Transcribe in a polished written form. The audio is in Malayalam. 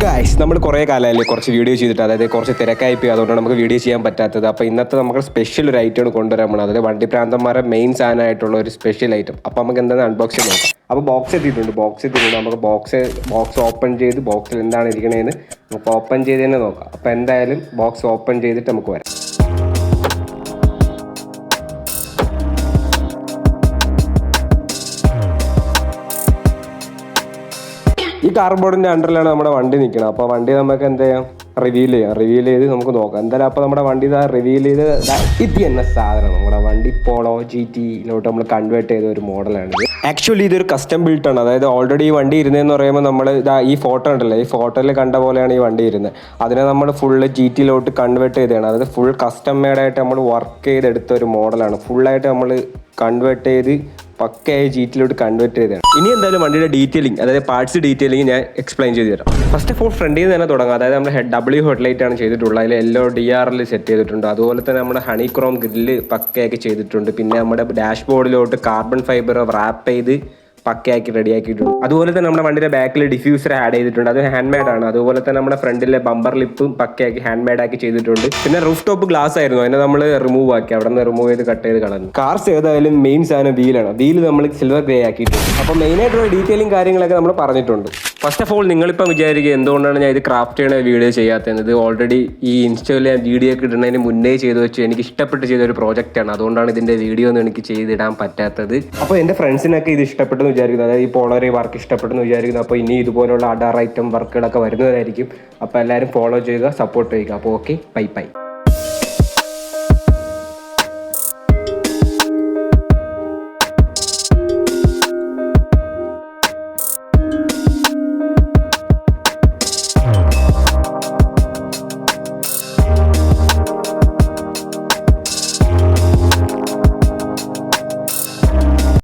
ഗൈസ് നമ്മൾ കുറേ കാലമല്ലേ കുറച്ച് വീഡിയോ ചെയ്തിട്ട്, അതായത് കുറച്ച് തിരക്കായി പോയി, അതുകൊണ്ടാണ് നമുക്ക് വീഡിയോ ചെയ്യാൻ പറ്റാത്തത്. അപ്പോൾ ഇന്നത്തെ നമുക്ക് സ്പെഷ്യൽ ഒരു ഐറ്റമാണ് കൊണ്ടുവരാൻ പോകുന്നത്, അതായത് വണ്ടി പ്രാന്തന്മാരെ മെയിൻ സാധനമായിട്ടുള്ള ഒരു സ്പെഷ്യൽ ഐറ്റം. അപ്പോൾ നമുക്ക് എന്താണ് അൺബോക്സ് നോക്കാം. അപ്പോൾ ബോക്സ് എത്തിയിട്ടുണ്ട്. നമുക്ക് ബോക്സ് ഓപ്പൺ ചെയ്ത് ബോക്സിൽ എന്താണ് ഇരിക്കണേന്ന് നമുക്ക് ഓപ്പൺ ചെയ്ത് തന്നെ നോക്കാം. അപ്പോൾ എന്തായാലും ബോക്സ് ഓപ്പൺ ചെയ്തിട്ട് നമുക്ക് വരാം. ഈ കാർബോർഡിൻ്റെ അണ്ടറിലാണ് നമ്മുടെ വണ്ടി നിൽക്കുന്നത്. അപ്പോൾ വണ്ടി നമുക്ക് എന്ത് ചെയ്യാം, റിവീൽ ചെയ്ത് നമുക്ക് നോക്കാം എന്തായാലും. അപ്പോൾ നമ്മുടെ വണ്ടി റിവീൽ ചെയ്ത് ഇത് തന്നെ സാധനം നമ്മുടെ വണ്ടി പോളോ GTയിലോട്ട് നമ്മൾ കൺവേർട്ട് ചെയ്ത ഒരു മോഡലാണ് ഇത്. ആക്ച്വലി ഇതൊരു കസ്റ്റം ബിൽട്ടാണ്. അതായത് ഓൾറെഡി ഈ വണ്ടി ഇരുന്നതെന്ന് പറയുമ്പോൾ നമ്മൾ ഈ ഫോട്ടോ ഉണ്ടല്ലോ, ഈ ഫോട്ടോയിൽ കണ്ട പോലെയാണ് ഈ വണ്ടി ഇരുന്നത്. അതിനെ നമ്മൾ ഫുള്ള് GTയിലോട്ട് കൺവേർട്ട് ചെയ്തതാണ്. അതായത് ഫുൾ കസ്റ്റം മെയ്ഡായിട്ട് നമ്മൾ വർക്ക് ചെയ്തെടുത്ത ഒരു മോഡലാണ്. ഫുള്ളായിട്ട് നമ്മൾ കൺവേർട്ട് ചെയ്ത് പക്കയായി GTയിലോട്ട് കൺവേർട്ട് ചെയ്തതാണ്. ഇനി എന്തായാലും വണ്ടിയുടെ ഡീറ്റെയിലിംഗ്, അതായത് പാർട്സ് ഡീറ്റെയിലിംഗ് ഞാൻ എക്സ്പ്ലെയിൻ ചെയ്ത് തരാം. ഫസ്റ്റ് ഓഫ് ഓൾ ഫ്രണ്ടിൽ നിന്ന് തന്നെ തുടങ്ങാം. അതായത് നമ്മൾ W ഹെഡ്ലൈറ്റ് ആണ് ചെയ്തിട്ടുള്ളത്. അതിൽ എല്ലോ DRL സെറ്റ് ചെയ്തിട്ടുണ്ട്. അതുപോലെ തന്നെ നമ്മുടെ ഹണിക്രോം ഗ്രില്ല് പക്കയാക്കി ചെയ്തിട്ടുണ്ട്. പിന്നെ നമ്മുടെ ഡാഷ്ബോർഡിലോട്ട് കാർബൺ ഫൈബർ റാപ്പ് ചെയ്ത് പക്കയാക്കി റെഡിയാക്കിയിട്ടുണ്ട്. അതുപോലെ തന്നെ നമ്മുടെ വണ്ടിയുടെ ബാക്കിൽ ഡിഫ്യൂസർ ആഡ് ചെയ്തിട്ടുണ്ട്. അത് ഹാൻഡ് മെയ്ഡ് ആണ്. അതുപോലെ തന്നെ നമ്മുടെ ഫ്രണ്ടിലെ ബമ്പർ ലിപ്പും പക്കയാക്കി ഹാൻഡ് മെയ്ഡ് ആക്കി ചെയ്തിട്ടുണ്ട്. പിന്നെ റൂഫ് ടോപ്പ് ഗ്ലാസ് ആയിരുന്നു, അതിനെ നമ്മൾ റിമൂവ് ആക്കി, അവിടെ നിന്ന് റിമൂവ് ചെയ്ത് കട്ട് ചെയ്ത് കളഞ്ഞു. കാർസ് ഏതായാലും മെയിൻ സാധനം വീലാണ്. വീല് നമ്മൾ സിൽവർ ഗ്രേ ആക്കിയിട്ടുണ്ട്. അപ്പോൾ മെയിനായിട്ടുള്ള ഡീറ്റെയിലും കാര്യങ്ങളൊക്കെ നമ്മൾ പറഞ്ഞിട്ടുണ്ട്. ഫസ്റ്റ് ഓഫ് ഓൾ നിങ്ങളിപ്പോൾ വിചാരിക്കുക എന്തുകൊണ്ടാണ് ഞാൻ ഇത് ക്രാഫ്റ്റ് ചെയ്യണ വീഡിയോ ചെയ്യാത്തത്. ഇത് ഓൾറെഡി ഈ ഇൻസ്റ്റയിൽ ഞാൻ വീഡിയോ ഒക്കെ ഇടുന്നതിന് മുന്നേ ചെയ്ത് വെച്ച് എനിക്ക് ഇഷ്ടപ്പെട്ട് ചെയ്ത ഒരു പ്രോജക്റ്റാണ്. അതുകൊണ്ടാണ് ഇതിൻ്റെ വീഡിയോ ഒന്നും എനിക്ക് ചെയ്തിടാൻ പറ്റാത്തത്. അപ്പോൾ എൻ്റെ ഫ്രണ്ട്സിനൊക്കെ ഇത് ഇഷ്ടപ്പെട്ടെന്ന് വിചാരിക്കുന്നു. അതായത് ഈ പോളറി വർക്ക് ഇഷ്ടപ്പെട്ടെന്ന് വിചാരിക്കുന്നു. അപ്പോൾ ഇനി ഇതുപോലുള്ള അഡാർ ഐറ്റം വർക്കുകളൊക്കെ വരുന്നതായിരിക്കും. അപ്പോൾ എല്ലാവരും ഫോളോ ചെയ്യുക, സപ്പോർട്ട് ചെയ്യുക. അപ്പോൾ ഓക്കെ, ബൈ.